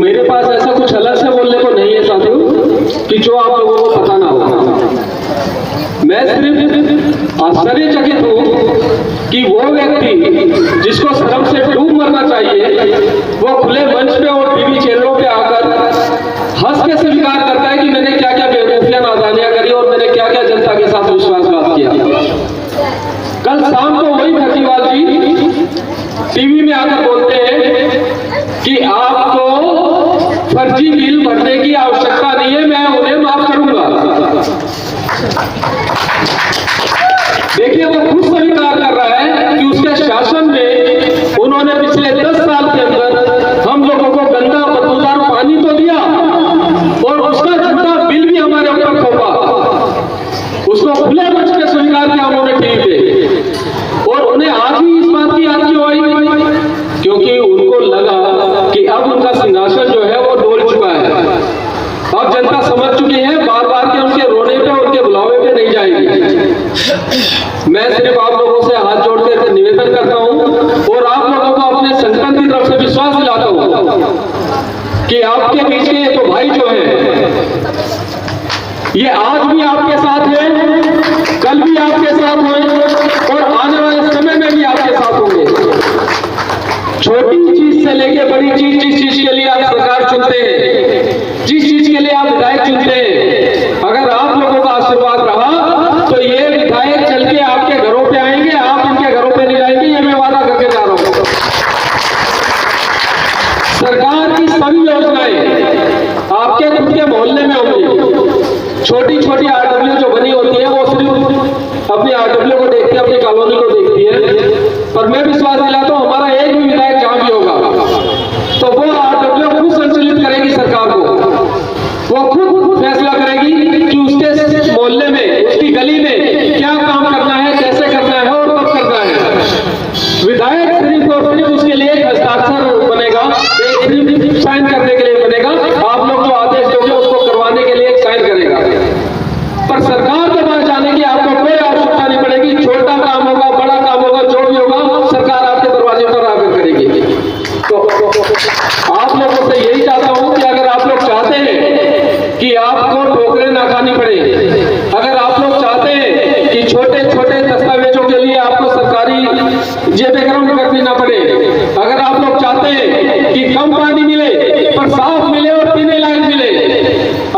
मेरे पास ऐसा कुछ अलग से बोलने को नहीं है साथियों कि जो आप लोगों को पता ना हो। मैं सिर्फ आश्चर्यचकित हूं कि वो व्यक्ति जिसको शर्म से डूब मरना चाहिए वो खुले मंच पे और टीवी चैनलों पे आकर हंस के स्वीकार करता है कि मैंने क्या क्या बेवकूफियां नादानियां करी और मैंने क्या क्या जनता के साथ विश्वासघात किया। कल शाम को वही फर्जीवाल जी टीवी में आकर बोलते हैं कि आपको फर्जी बिल भरने की आवश्यकता नहीं है, मैं उन्हें माफ करूंगा। देखिए वो खुद स्वीकार कर रहा है कि उसके शासन में उन्होंने पिछले 10 साल के अंदर हम लोगों को गंदा बदबूदार पानी तो दिया और उसका झूठा बिल भी हमारे ऊपर थोपा। उसको खुले मंच पे स्वीकार किया उन्होंने टीवी पे। और उन्हें आज भी इस बात की याद क्यों आई? क्योंकि उनको लगा कि अब उनका सिंहासन जो है वो डोल चुका है। अब जनता समझ चुकी है, बार बार के उनके रोने पे उनके बुलावे पे नहीं जाएगी। मैं सिर्फ आप लोगों से हाथ जोड़कर निवेदन करता हूं और आप लोगों को अपने संगठन की तरफ से विश्वास दिलाता हूं कि आपके बीच के तो भाई जो है ये आज भी आपके साथ है, कल भी आपके साथ होंगे और आने वाले समय में भी आपके साथ होंगे। छोटी चीज से लेके बड़ी चीज, जिस चीज के लिए आप सरकार चुनते हैं, जिस चीज के लिए आप विधायक चुनते हैं, अगर आप लोगों का आशीर्वाद रहा तो ये विधायक चल के आपके घरों पे आएंगे, आप इनके घरों पे नहीं जाएंगे, ये मैं वादा करके जा रहा हूं। सरकार की सभी योजनाएं आपके खुद के मोहल्ले में होंगी। छोटी छोटी आरडब्ल्यू जो बनी होती है वो सिर्फ अपनी आरडब्ल्यू को देखती है, अपनी कॉलोनी को देखती है। पर मैं विश्वास दिलाता हूं हमारा एक भी विधायक जहां भी होगा तो वो आरडब्ल्यू खुद संचालित करेगी सरकार को। वो खुद फैसला करेगी कि उसके मोहल्ले में, उसकी गली में क्या काम करना है, कैसे करना है और कब करना है। विधायक सिर्फ और सिर्फ उसके लिए एक हस्ताक्षर बनेगा, एक सिर्फ साइन करने के लिए बनेगा। आप लोग जो आदेश दोगे उसको करवाने के लिए एक साइन करेगा। पर सरकार के पास जाने की आपको कोई आवश्यकता नहीं पड़ेगी। छोटा काम होगा, बड़ा काम होगा, जो भी होगा सरकार आपके दरवाजे पर आकर करेगी। तो आप लोगों से यही चाहता हूं कि अगर आप लोग चाहते हैं कि आपको ठोकरें ना खानी पड़े, अगर आप लोग चाहते हैं कि छोटे छोटे दस्तावेजों के लिए आपको सरकारी जेबें करनी ना पड़े, अगर आप लोग चाहते हैं कि कम पानी मिले पर साफ मिले और पीने लायक मिले,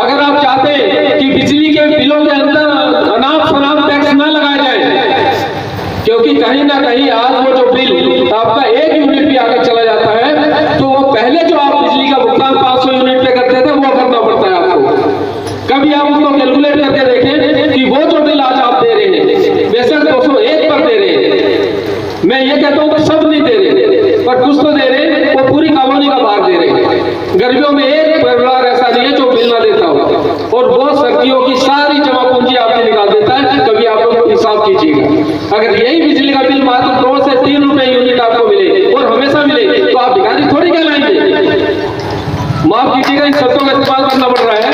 अगर आप चाहते हैं कि बिजली के बिलों के अंदर अनाप शनाप टैक्स ना लगाया जाए, क्योंकि कहीं ना कहीं आज वो जो बिल आपका 1 यूनिट भी आगे चला जाता है तो वो पहले जो आप बिजली का भुगतान 500 यूनिट पे करते थे वो करना पड़ता है आपको। कभी आप उसको कैलकुलेट करके देखें कि वो जो बिल आज आप दे रहे हैं, बेशक 201 पर दे रहे हैं, मैं ये कहता हूँ कि सब नहीं दे रहे पर कुछ तो दे रहे हैं, वो पूरी कॉलोनी का भार दे रहे हैं। गर्मियों में एक परिवार ऐसा नहीं है जो बिल ना देता हो और वो सर्दियों की सारी जमा पूंजी आपकी निकाल देता है। कभी आप लोग हिसाब कीजिएगा, अगर यही बिजली का बिल मात्र 2 से 3 रुपए यूनिट आपको मिले और हमेशा मिले तो आप भिखारी थोड़ी कहलाएंगे। माफ कीजिएगा, इन शब्दों का इस्तेमाल करना पड़ रहा है।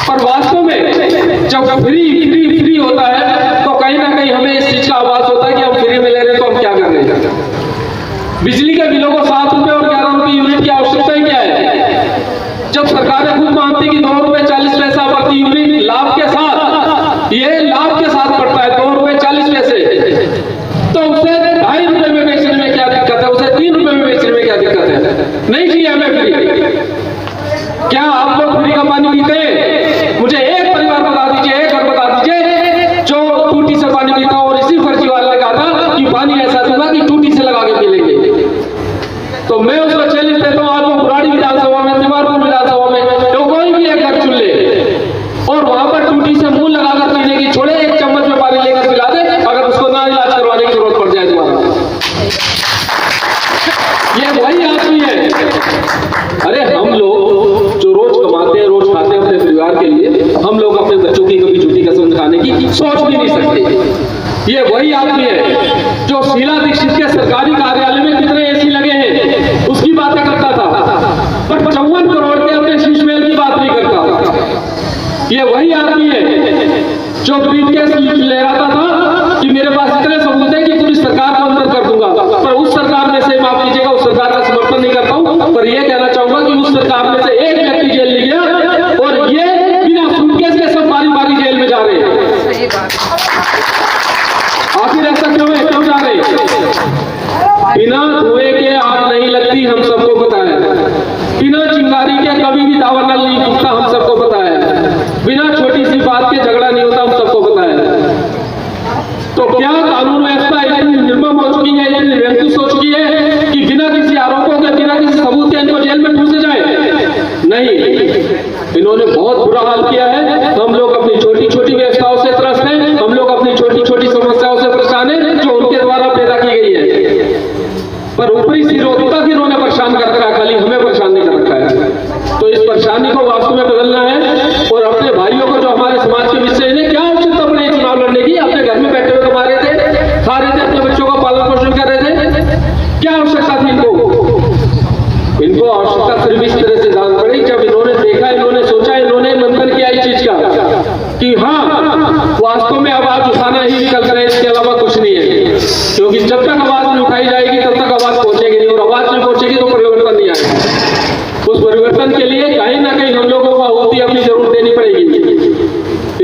पर वास्तव में जब फ्री होता है तो कहीं ना कहीं हमें इस चीज का आभास होता है कि हम फ्री में ले रहे हैं तो हम क्या कर रहे हैं। बिजली के बिलों को 7 रुपए और 11 रुपए यूनिट की आवश्यकता ही क्या है? जब सरकारें खुद मानती कि 2 रुपए 40 पैसा प्रति यूनिट लाभ के साथ, ये लाभ के साथ पड़ता है 2 रुपए 40 पैसे, तो उसे 2.5 रुपए में बेचने में क्या दिक्कत है? उसे 3 रुपए में बेचने में क्या दिक्कत है? नहीं चाहिए हमें फ्री। क्या आप लोग फ्री का पानी पीते हैं? मुझे एक परिवार बता दीजिए, एक घर बता दीजिए जो टूटी से पानी पीता हो। और इसी फर्जीवाल ने कहा था कि पानी ऐसा दूंगा कि टूटी से लगा के पी लेंगे। तो मैं उसको चैलेंज देता हूँ, आज वो बुराड़ी विधानसभा में, तिवारपुर विधानसभा में तो कोई भी एक घर चुन ले और वहां पर टूटी से मुंह लगाकर पीने की छोड़े, एक चम्मच में पानी लेकर पिला दे, अगर उसको ना इलाज करवाने की जरूरत पड़ जाए दोबारा। ये वही आदमी है। अरे हम लोग जो रोज कमाते हैं, रोज खाते हैं अपने परिवार के लिए, हम लोग अपने बच्चों की कभी झूठी कसम खाने की सोच भी नहीं सकते। ये वही आदमी है जो शीला दीक्षित के सरकारी कार्यालय में कितने एसी लगे हैं उसकी बातें करता था, पर 54 करोड़ के अपने शीश महल की बात नहीं करता। ये वही आदमी है जो ब्रीफकेस ले रहा था कि मेरे पास इतने सबूत है कि पुलिस सरकार को अंदर कर दूंगा, पर उस सरकार में से, माफ कीजिएगा, उस सरकार का समर्थन नहीं करता हूं, पर यह कहना चाहूंगा कि उस सरकार में से एक व्यक्ति जेल नहीं गया, और ये बिना सूटकेस के सब बारी बारी जेल में जा रहे हैं। आखिर ऐसा क्यों है, क्यों जा रहे हैं? बिना धुएं के आग नहीं लगती, हम सबको पता है। बिना चिंगारी के कभी भी दावानल नहीं टूटता, हम सबको पता है। बिना छोटी सी बात के झगड़ा नहीं होता, हम सबको पता है। तो क्या कानून व्यवस्था इतनी निर्मम हो चुकी है, इतनी निरंकुश हो चुकी है कि बिना किसी आरोपों के, बिना किसी सबूत के इनको जेल में ठूसे जाए? नहीं, इन्होंने बहुत बुरा हाल किया है। हम लोग अपनी छोटी छोटी व्यवस्थाओं से त्रस्त हैं, हम लोग अपनी छोटी छोटी समस्याओं से परेशान हैं जो उनके द्वारा पैदा की गई है। पर ऊपरी सिरों तक इन्होंने परेशान कर रखा है, खाली हमें परेशान नहीं कर रखा है। तो इस परेशानी को वास्तव में बदलना है, और अपने भाइयों को जो हमारे समाज के विषय ने क्या आवश्यकता पड़ी चुनाव लड़ने की? अपने घर में बैठे हुए कमा रहे थे, खा रहे थे, अपने बच्चों का पालन पोषण कर रहे थे, क्या आवश्यकता थी इनको आवश्यकता सिर्फ इस तरह से जान पड़ी जब इन्होंने देखा, इन्होंने सोचा, इन्होंने मंथन किया इस चीज का कि हाँ, वास्तव में आवाज उठाना ही विकल्प है, इसके अलावा कुछ नहीं है। क्योंकि जब तक आवाज नहीं उठाई जाएगी तब तक आवाज पहुंचेगी नहीं, और आवाज नहीं पहुंचेगी तो परिवर्तन नहीं आएगा। उस परिवर्तन के लिए कहीं ना कहीं हम लोगों को आहुति अपनी जरूर देनी पड़ेगी।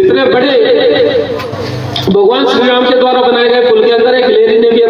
इतने बड़े भगवान श्री राम के द्वारा बनाए गए पुल के अंदर एक लेरी ने भी